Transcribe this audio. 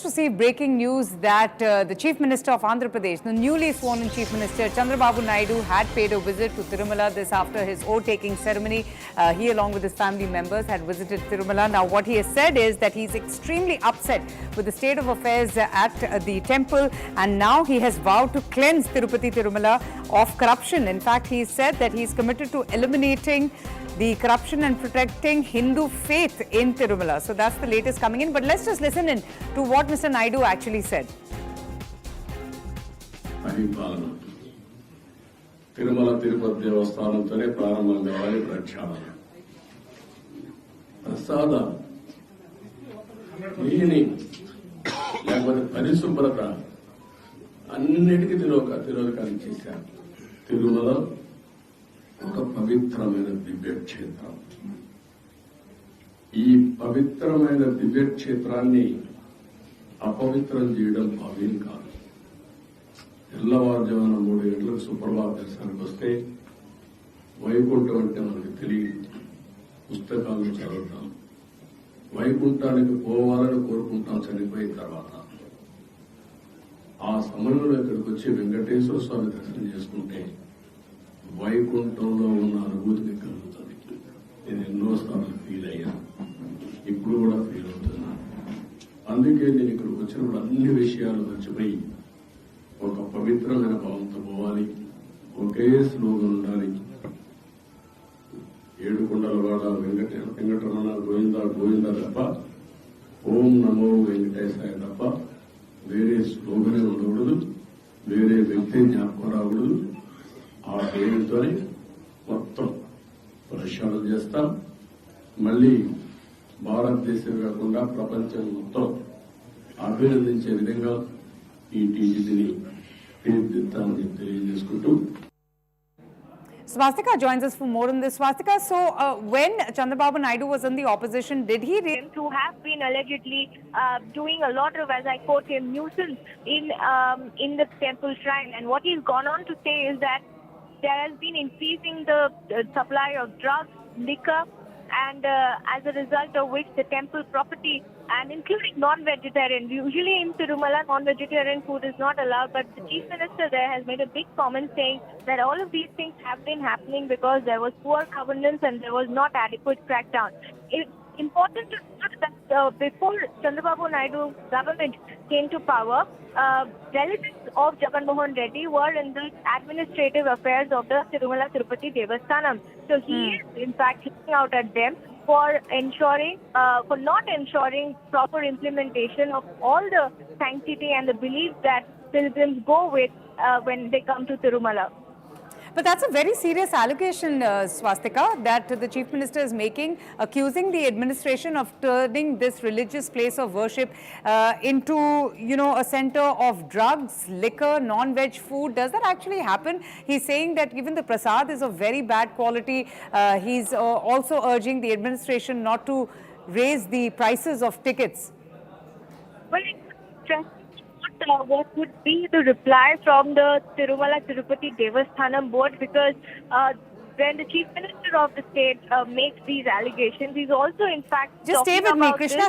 To see breaking news that the Chief Minister of Andhra Pradesh, the newly sworn in Chief Minister Chandrababu Naidu, had paid a visit to Tirumala. This after his oath-taking ceremony. He, along with his family members, had visited Tirumala. Now, what he has said is that he's extremely upset with the state of affairs at the temple, and now he has vowed to cleanse Tirupati Tirumala of corruption. In fact, he said that he's committed to eliminating the corruption and protecting Hindu faith in Tirumala. So that's the latest coming in. But let's just listen in to what Mr. Naidu actually said. Tirumala Tirupati దేవస్థానంతోనే ప్రారంభం కావాలి ప్రక్షాళన. ప్రసాదం cleaning లేకపోతే పరిశుభ్రత అన్నిటికీ తిరోధకాలు చేశారు. తిరుమల ఒక పవిత్రమైన దివ్యక్షేత్రం. ఈ పవిత్రమైన దివ్యక్షేత్రాన్ని అపవిత్రం చేయడం భావ్యం కాదు. తెల్లవారుజామున 3 గంటలకు సుప్రభాత దర్శనానికి వస్తే వైకుంఠం అంటే మనకు తెలియదు. పుస్తకాలను చదువుతాం, వైకుంఠానికి పోవాలని కోరుకుంటాం చనిపోయిన తర్వాత. ఆ సమయంలో ఇక్కడికి వచ్చి వెంకటేశ్వర స్వామి దర్శనం చేసుకుంటే వైకుంఠంలో ఉన్న అనుభూతిని కలుగుతుంది. నేను ఎన్నోసార్లు ఫీల్ అయ్యాను, ఇప్పుడు కూడా ఫీల్ అవుతున్నా. అందుకే నేను ఇక్కడికి వచ్చినప్పుడు అన్ని విషయాలు మర్చిపోయి ఒక పవిత్రమైన భావంతో పోవాలి, ఒకే స్లోగన్ ఉండాలి. ఏడుకొండలవాడ వెంకటరమణ గోవింద గోవింద తప్ప, ఓం నమో వెంకటేశాయ తప్ప వేరే స్లోగనే ఉండకూడదు, వేరే వ్యక్తి జ్ఞాపకం రాకూడదు. ఆ పేరుతోనే మొత్తం ప్రక్షాళన చేస్తాం. మళ్లీ భారతదేశం కాకుండా ప్రపంచం మొత్తం అభినందించే విధంగా ఈ టీజీని తీర్చిదిద్దామని తెలియజేసుకుంటూ. Swastika joins us for more on this. Swastika, so when Chandrababu Naidu was in the opposition, did he to have been allegedly doing a lot of, as I quote him, nuisance in the temple shrine? And what he's gone on to say is that there has been increasing the supply of drugs, liquor, and as a result of which the temple property, and including non-vegetarian, usually in Tirumala non-vegetarian food is not allowed, but the Chief Minister there has made a big comment saying that all of these things have been happening because there was poor governance and there was not adequate crackdown. It's important to note that before Chandrababu Naidu government came to power, relatives of Jagan Mohan Reddy were in the administrative affairs of the Tirumala Tirupati Devasthanam. So he is in fact looking out at them for not ensuring proper implementation of all the sanctity and the belief that pilgrims go with when they come to Tirumala. But that's a very serious allegation, Swastika, that the Chief Minister is making, accusing the administration of turning this religious place of worship into, a center of drugs, liquor, non-veg food. Does that actually happen? He's saying that even the prasad is of very bad quality. He's also urging the administration not to raise the prices of tickets. Well, what would be the reply from the Tirumala Tirupati Devasthanam board, because when the Chief Minister of the state makes these allegations, he's also in fact just stay with me, Krishna.